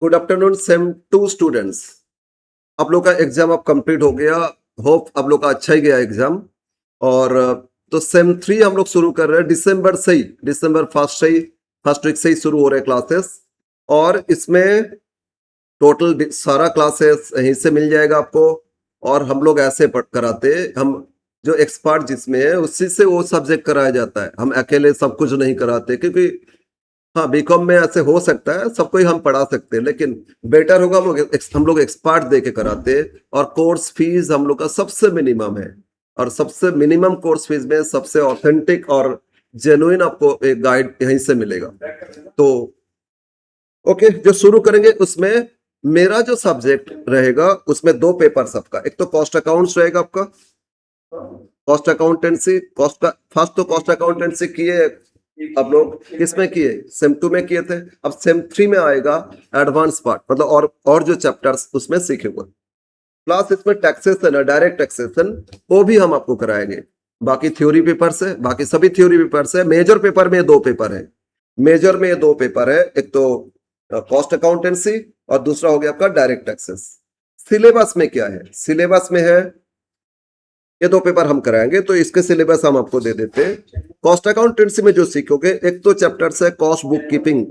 Good afternoon same to students. आप लोग का एग्जाम अब कंप्लीट हो गया। होप आप लोग का अच्छा ही गया एग्जाम। और तो सेम 3 हम लोग शुरू कर रहे हैं दिसंबर से ही, दिसंबर फर्स्ट वीक से ही शुरू हो रहे हैं क्लासेस। और इसमें टोटल सारा क्लासेस यहीं से मिल जाएगा आपको। और हम लोग ऐसे कराते, हम जो एक्सपर्ट जिसमें है उसी से वो सब्जेक्ट कराया जाता है। हम अकेले सब कुछ नहीं कराते, क्योंकि हाँ बीकॉम में ऐसे हो सकता है सबको ही हम पढ़ा सकते हैं, लेकिन बेटर होगा हम लोग एक्सपर्ट दे के कराते हैं। और कोर्स फीस हम लोग का सबसे मिनिमम है। और सबसे मिनिमम कोर्स फीस में सबसे ऑथेंटिक और जेन्युइन आपको एक गाइड यहीं से मिलेगा। तो ओके, जो शुरू करेंगे उसमें मेरा जो सब्जेक्ट रहेगा उसमें 2 पेपर सबका। एक तो कॉस्ट अकाउंट्स रहेगा आपका, कॉस्ट अकाउंटेंसी। कॉस्ट का फर्स्ट तो कॉस्ट अकाउंटेंसी किए आप लोग, किसमें किए? सेम 2 में किए थे। अब सेम 3 में आएगा एडवांस पार्ट, मतलब और जो चैप्टर्स उसमें सीखेंगे। प्लस इसमें टैक्सेशन है, डायरेक्ट टैक्सेशन, वो भी हम आपको कराएंगे। बाकी थ्योरी पेपर्स है, बाकी सभी थ्योरी पेपर्स है। मेजर पेपर में 2 पेपर है। मेजर में 2 पेपर है, एक तो कॉस्ट अकाउंटेंसी और दूसरा हो गया आपका डायरेक्ट टैक्सेस। सिलेबस में क्या है? सिलेबस में है ये 2 पेपर हम कराएंगे, तो इसके सिलेबस हम आपको दे देते हैं। कॉस्ट अकाउंटेंसी में जो सीखोगे, एक तो चैप्टर है कॉस्ट बुक कीपिंग,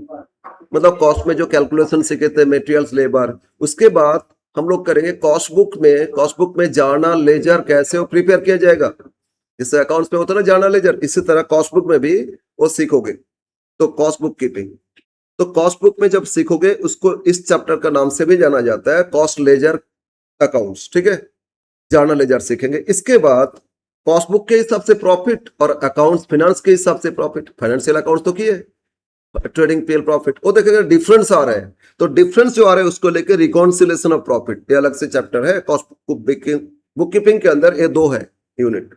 मतलब कॉस्ट में जो कैलकुलेशन सीखे थे, मटेरियल्स, लेबर। उसके बाद हम लोग करेंगे कॉस्ट बुक में जर्नल लेजर कैसे वो प्रिपेयर किया जाएगा। जैसे अकाउंट्स में होता है ना जर्नल लेजर, इसी तरह कॉस्ट बुक में भी वो सीखोगे। तो कॉस्ट बुक कीपिंग, तो कॉस्ट बुक में जब सीखोगे उसको इस चैप्टर का नाम से भी जाना जाता है कॉस्ट लेजर अकाउंट्स, ठीक है। जर्नल लेजर सीखेंगे। इसके बाद कॉस्ट बुक के हिसाब से प्रॉफिट और अकाउंट्स फिनेंस के हिसाब से प्रॉफिट। फाइनेंशियल अकाउंट्स तो किए, ट्रेडिंग पीएल प्रॉफिट, वो देखेंगे डिफरेंस आ रहा है। तो डिफरेंस जो आ रहा है उसको लेके रिकॉन्सिलेशन ऑफ प्रॉफिट, ये अलग से चैप्टर है। कॉस्ट बुक कीपिंग के अंदर ये 2 है यूनिट।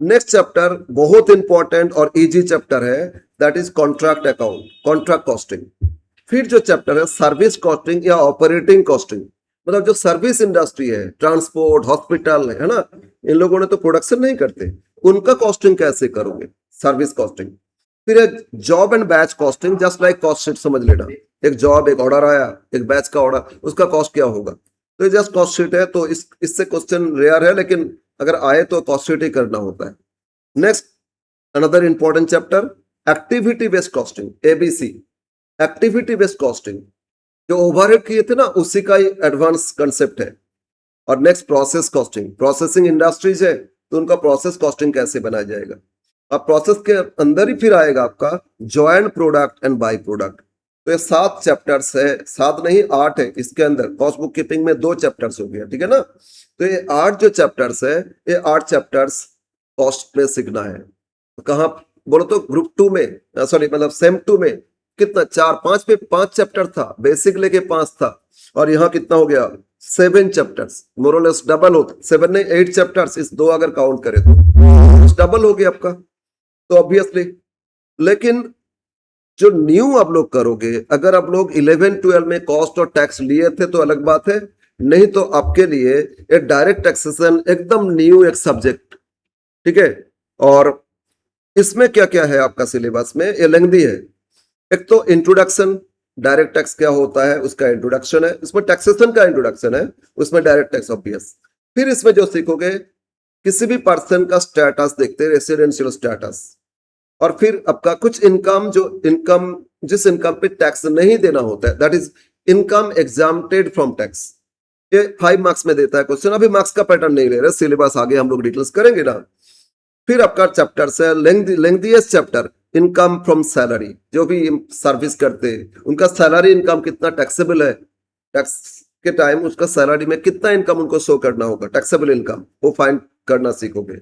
नेक्स्ट चैप्टर बहुत इंपॉर्टेंट और इजी चैप्टर है, that is contract account, contract costing. फिर जो चैप्टर है सर्विस कॉस्टिंग या ऑपरेटिंग कॉस्टिंग, मतलब जो सर्विस इंडस्ट्री है, ट्रांसपोर्ट, हॉस्पिटल है ना, इन लोगों ने तो प्रोडक्शन नहीं करते, उनका कॉस्टिंग कैसे करोगे, सर्विस कॉस्टिंग। फिर job and batch costing, just like cost sheet समझ लेना। एक जॉब, एक ऑर्डर आया, एक बैच का ऑर्डर, उसका कॉस्ट क्या होगा। तो ये जस्ट कॉस्ट शीट है, तो इससे क्वेश्चन रेयर है, लेकिन अगर आए तो कॉस्ट शीट ही करना होता है। Next another important chapter activity based costing, ABC, activity based costing. जो ओवरहेड किए थे ना उसी का ही एडवांस कंसेप्ट है। और next process costing, processing industries है तो उनका प्रोसेस कॉस्टिंग कैसे बनाया जाएगा। अब प्रोसेस के अंदर ही फिर आएगा आपका joint product and by product. तो ये 7 चैप्टर्स है, 7 नहीं 8 है इसके अंदर। कॉस्ट बुक कीपिंग में 2 चैप्टर्स हो गया, ठीक है ना। तो ये 8 जो चैप्टर्स है, ये 8 चैप्टर्स कॉस्ट में सीखना है। कहाँ बोलो तो ग्रुप 2 में, सॉरी मतलब सेम 2 में कितना 4-5 पे 5 चैप्टर था, बेसिक लेके 5 था। और यहाँ कितना हो गया 7 चैप्टर्स, मोरलेस डबल हो, 7 नहीं 8 चैप्टर्स, इस 2 अगर काउंट करें तो डबल हो गया आपका। तो ऑब्वियसली, लेकिन जो न्यू आप लोग करोगे, अगर आप लोग 11-12 में कॉस्ट और टैक्स लिए थे तो अलग बात है, नहीं तो आपके लिए एक डायरेक्ट टैक्सेशन एकदम न्यू एक सब्जेक्ट, ठीक है। और इसमें क्या क्या है आपका सिलेबस में, ये लेंथी है। एक तो इंट्रोडक्शन, डायरेक्ट टैक्स क्या होता है उसका इंट्रोडक्शन है, इसमें टैक्सेशन का इंट्रोडक्शन है, उसमें डायरेक्ट टैक्स ऑब्वियस। फिर इसमें जो सीखोगे किसी भी पर्सन का स्टेटस देखते हैं, रेसिडेंशियल स्टेटस। और फिर आपका कुछ इनकम, जो इनकम जिस इनकम पे टैक्स नहीं देना होता है, that is income exempted from tax. ये 5 मार्क्स में देता है क्वेश्चन। अभी मार्क्स का पैटर्न नहीं ले रहे, सिलेबस आगे हम लोग डिटेल्स करेंगे ना। फिर आपका चैप्टर है lengthiest chapter, income from salary. जो भी सर्विस करते हैं उनका सैलरी इनकम कितना टैक्सेबल है, टैक्स के टाइम उसका सैलरी में कितना इनकम उनको शो करना होगा, टैक्सेबल इनकम, वो फाइंड करना सीखोगे।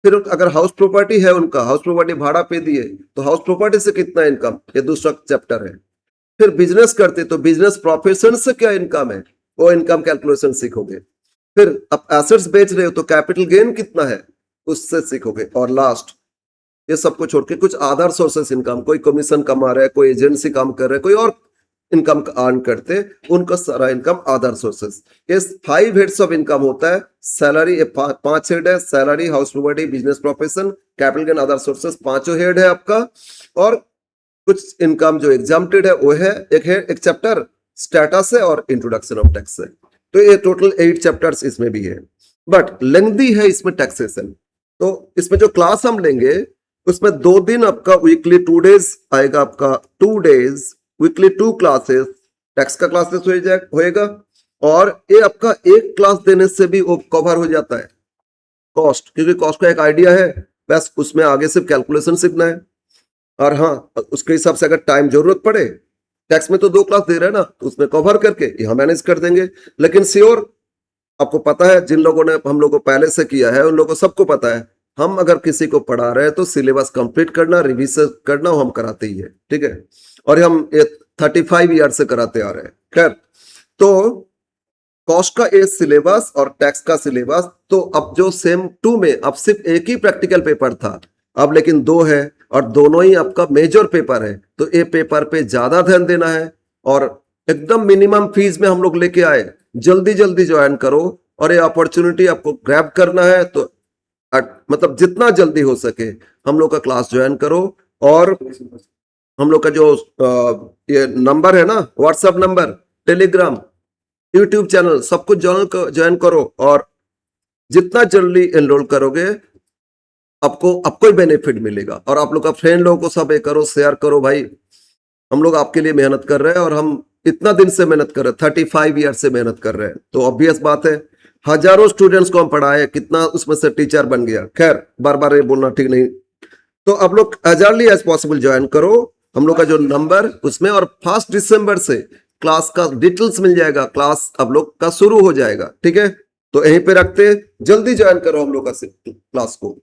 फिर अगर हाउस प्रॉपर्टी है उनका, हाउस प्रॉपर्टी भाड़ा पे दिए तो हाउस प्रॉपर्टी से कितना इनकम, ये दूसरा चैप्टर है। फिर बिजनेस करते तो बिजनेस प्रोफेशन से क्या इनकम है, वो इनकम कैलकुलेशन सीखोगे। फिर अब एसेट्स बेच रहे हो तो कैपिटल गेन कितना है, उससे सीखोगे। और लास्ट ये सबको छोड़ के कुछ अदर सोर्सेस इनकम, कोई कमीशन कमा रहा है, कोई एजेंसी काम कर रहा है, कोई और इनकम अर्न करते, उनका सारा इनकम अदर सोर्सेस। ये 5 हेड्स ऑफ इनकम होता है। सैलरी 5 हेड है, salary, house property, business profession, capital gain, other sources, 5 head है आपका। और कुछ इनकम जो एग्जाम्प्टेड है वो है, एक चैप्टर स्टेटस है और इंट्रोडक्शन ऑफ टैक्स है। तो ये टोटल 8 चैप्टर्स इसमें भी है, बट लेंथी है इसमें टैक्सेशन। तो इसमें जो क्लास हम लेंगे उसमें 2 दिन आपका वीकली 2 डेज आएगा, आपका 2 डेज वीकली 2 क्लासेस टैक्स का क्लासेस होएगा, और ये आपका एक क्लास देने से भी वो कवर हो जाता है कॉस्ट, क्योंकि कॉस्ट का एक आइडिया है, बस उसमें आगे सिर्फ कैलकुलेशन सीखना है। और हाँ, उसके हिसाब से अगर टाइम जरूरत पड़े, टैक्स में तो 2 क्लास दे रहे हैं ना, तो उसमें कवर करके यहाँ मैनेज कर देंगे। लेकिन श्योर आपको पता है, जिन लोगों ने हम लोगों को पहले से किया है उन लोगों को सबको पता है, हम अगर किसी को पढ़ा रहे हैं तो सिलेबस कंप्लीट करना, रिवीजन करना वो हम कराते ही है, ठीक है। और हम ये 35 ईयर से कराते आ रहे हैं। खैर, तो कॉस्ट का एक सिलेबस और टैक्स का सिलेबस, तो अब जो सेम 2 में अब सिर्फ एक ही प्रैक्टिकल पेपर था, अब लेकिन 2 है और दोनों ही आपका मेजर पेपर है, तो ये पेपर पे ज्यादा ध्यान देना है। और एकदम मिनिमम फीस में हम लोग लेके आए, जल्दी जल्दी ज्वाइन करो और ये अपॉर्चुनिटी आपको ग्रैब करना है, तो मतलब जितना जल्दी हो सके हम लोग का क्लास ज्वाइन करो। और हम लोग का जो ये नंबर है ना, WhatsApp number, Telegram, YouTube channel, सब कुछ ज्वाइन करो, और जितना जल्दी एनरोल करोगे आपको ही बेनिफिट मिलेगा। और आप लोग का फ्रेंड लोगों को सब ये करो, शेयर करो भाई, हम लोग आपके लिए मेहनत कर रहे हैं, और हम इतना दिन से मेहनत कर रहे हैं, 35 ईयर से मेहनत कर रहे हैं। तो ऑब्वियस बात है, हजारों स्टूडेंट्स को हम पढ़ाए, कितना उसमें से टीचर बन गया। खैर, बार बार ये बोलना ठीक नहीं। तो आप लोग as early as possible join करो हम लोग का जो नंबर उसमें, और 1 दिसंबर से क्लास का डिटेल्स मिल जाएगा, क्लास आप लोग का शुरू हो जाएगा, ठीक है। तो यहीं पे रखते, जल्दी ज्वाइन करो हम लोग का क्लास को।